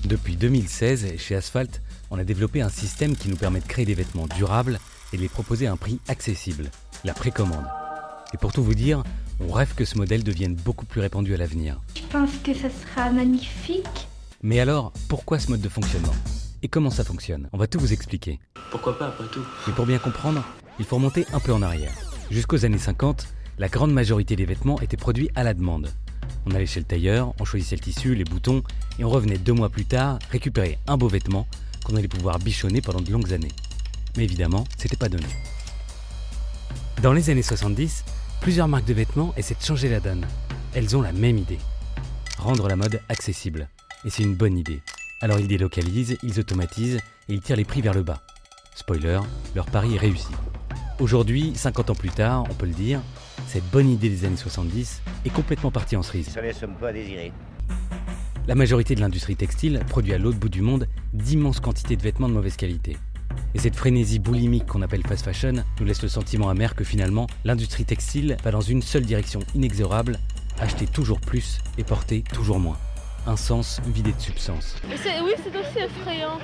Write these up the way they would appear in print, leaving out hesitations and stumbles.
Depuis 2016, chez Asphalt, on a développé un système qui nous permet de créer des vêtements durables et de les proposer à un prix accessible, la précommande. Et pour tout vous dire, on rêve que ce modèle devienne beaucoup plus répandu à l'avenir. Je pense que ça sera magnifique. Mais alors, pourquoi ce mode de fonctionnement? Et comment ça fonctionne? On va tout vous expliquer. Pourquoi pas, après tout? Mais pour bien comprendre, il faut remonter un peu en arrière. Jusqu'aux années 50, la grande majorité des vêtements étaient produits à la demande. On allait chez le tailleur, on choisissait le tissu, les boutons, et on revenait 2 mois plus tard récupérer un beau vêtement qu'on allait pouvoir bichonner pendant de longues années. Mais évidemment, c'était pas donné. Dans les années 70, plusieurs marques de vêtements essaient de changer la donne. Elles ont la même idée. Rendre la mode accessible. Et c'est une bonne idée. Alors ils délocalisent, ils automatisent et ils tirent les prix vers le bas. Spoiler, leur pari est réussi. Aujourd'hui, 50 ans plus tard, on peut le dire, cette bonne idée des années 70 est complètement partie en cerise. Ça laisse un peu à désirer. La majorité de l'industrie textile produit à l'autre bout du monde d'immenses quantités de vêtements de mauvaise qualité. Et cette frénésie boulimique qu'on appelle fast fashion nous laisse le sentiment amer que finalement, l'industrie textile va dans une seule direction inexorable, acheter toujours plus et porter toujours moins. Un sens vidé de substance. Oui, c'est aussi effrayant.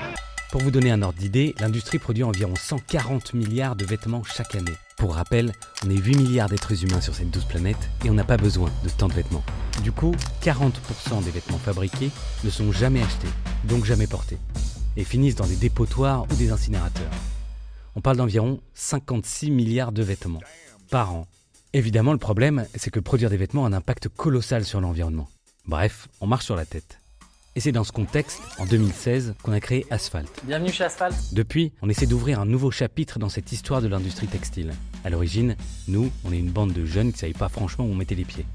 Pour vous donner un ordre d'idée, l'industrie produit environ 140 milliards de vêtements chaque année. Pour rappel, on est 8 milliards d'êtres humains sur cette douce planète et on n'a pas besoin de tant de vêtements. Du coup, 40% des vêtements fabriqués ne sont jamais achetés, donc jamais portés, et finissent dans des dépotoirs ou des incinérateurs. On parle d'environ 56 milliards de vêtements par an. Évidemment, le problème, c'est que produire des vêtements a un impact colossal sur l'environnement. Bref, on marche sur la tête. Et c'est dans ce contexte, en 2016, qu'on a créé Asphalt. Bienvenue chez Asphalt. Depuis, on essaie d'ouvrir un nouveau chapitre dans cette histoire de l'industrie textile. À l'origine, nous, on est une bande de jeunes qui ne savaient pas franchement où on mettait les pieds.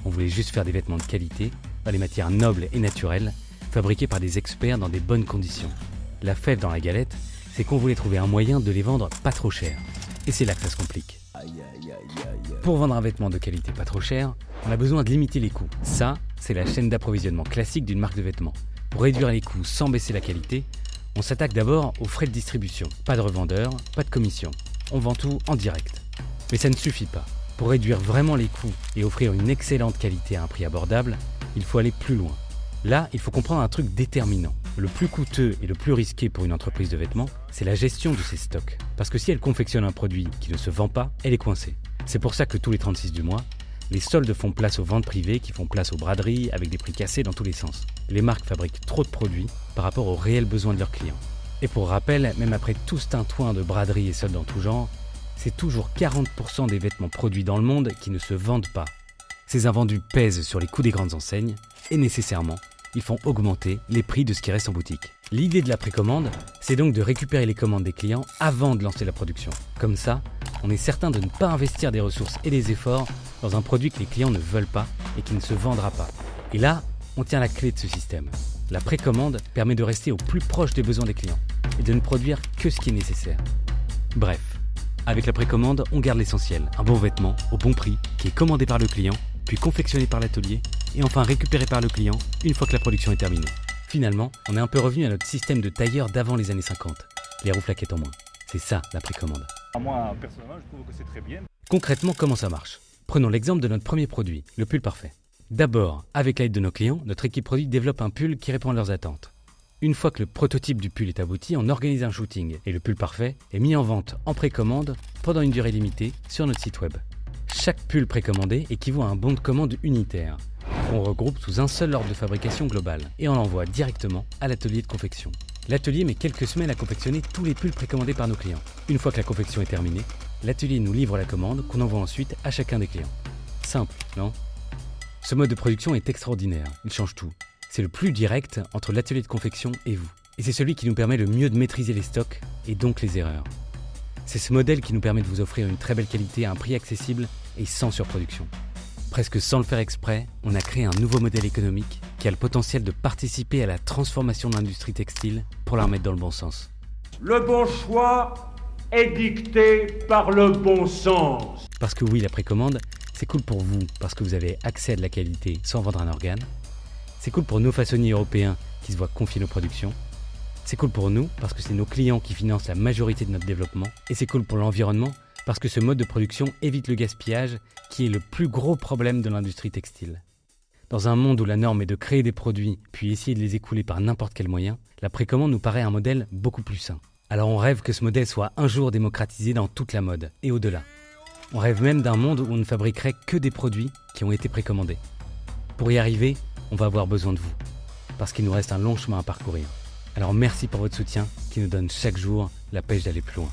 On voulait juste faire des vêtements de qualité, dans des matières nobles et naturelles, fabriqués par des experts dans des bonnes conditions. La fève dans la galette, c'est qu'on voulait trouver un moyen de les vendre pas trop cher. Et c'est là que ça se complique. Pour vendre un vêtement de qualité pas trop cher, on a besoin de limiter les coûts. Ça, c'est la chaîne d'approvisionnement classique d'une marque de vêtements. Pour réduire les coûts sans baisser la qualité, on s'attaque d'abord aux frais de distribution. Pas de revendeur, pas de commission. On vend tout en direct. Mais ça ne suffit pas. Pour réduire vraiment les coûts et offrir une excellente qualité à un prix abordable, il faut aller plus loin. Là, il faut comprendre un truc déterminant. Le plus coûteux et le plus risqué pour une entreprise de vêtements, c'est la gestion de ses stocks. Parce que si elle confectionne un produit qui ne se vend pas, elle est coincée. C'est pour ça que tous les 36 du mois, les soldes font place aux ventes privées qui font place aux braderies avec des prix cassés dans tous les sens. Les marques fabriquent trop de produits par rapport aux réels besoins de leurs clients. Et pour rappel, même après tout ce tintouin de braderies et soldes en tout genre, c'est toujours 40% des vêtements produits dans le monde qui ne se vendent pas. Ces invendus pèsent sur les coûts des grandes enseignes et nécessairement, ils font augmenter les prix de ce qui reste en boutique. L'idée de la précommande, c'est donc de récupérer les commandes des clients avant de lancer la production. Comme ça, on est certain de ne pas investir des ressources et des efforts dans un produit que les clients ne veulent pas et qui ne se vendra pas. Et là, on tient la clé de ce système. La précommande permet de rester au plus proche des besoins des clients et de ne produire que ce qui est nécessaire. Bref, avec la précommande, on garde l'essentiel, un bon vêtement au bon prix qui est commandé par le client, puis confectionné par l'atelier et enfin récupéré par le client une fois que la production est terminée. Finalement, on est un peu revenu à notre système de tailleur d'avant les années 50, les roues flaquettes en moins. C'est ça la précommande. Moi, personnellement, je trouve que c'est très bien. Concrètement, comment ça marche? Prenons l'exemple de notre premier produit, le pull parfait. D'abord, avec l'aide de nos clients, notre équipe produit développe un pull qui répond à leurs attentes. Une fois que le prototype du pull est abouti, on organise un shooting et le pull parfait est mis en vente en précommande pendant une durée limitée sur notre site web. Chaque pull précommandé équivaut à un bon de commande unitaire. On regroupe sous un seul ordre de fabrication global et on l'envoie directement à l'atelier de confection. L'atelier met quelques semaines à confectionner tous les pulls précommandés par nos clients. Une fois que la confection est terminée, l'atelier nous livre la commande qu'on envoie ensuite à chacun des clients. Simple, non? Ce mode de production est extraordinaire, il change tout. C'est le plus direct entre l'atelier de confection et vous. Et c'est celui qui nous permet le mieux de maîtriser les stocks et donc les erreurs. C'est ce modèle qui nous permet de vous offrir une très belle qualité à un prix accessible et sans surproduction. Presque sans le faire exprès, on a créé un nouveau modèle économique qui a le potentiel de participer à la transformation de l'industrie textile pour la remettre dans le bon sens. Le bon choix est dicté par le bon sens. Parce que oui, la précommande, c'est cool pour vous parce que vous avez accès à de la qualité sans vendre un organe. C'est cool pour nos façonniers européens qui se voient confier nos productions. C'est cool pour nous parce que c'est nos clients qui financent la majorité de notre développement. Et c'est cool pour l'environnement parce que ce mode de production évite le gaspillage qui est le plus gros problème de l'industrie textile. Dans un monde où la norme est de créer des produits, puis essayer de les écouler par n'importe quel moyen, la précommande nous paraît un modèle beaucoup plus sain. Alors on rêve que ce modèle soit un jour démocratisé dans toute la mode, et au-delà. On rêve même d'un monde où on ne fabriquerait que des produits qui ont été précommandés. Pour y arriver, on va avoir besoin de vous, parce qu'il nous reste un long chemin à parcourir. Alors merci pour votre soutien qui nous donne chaque jour la pêche d'aller plus loin.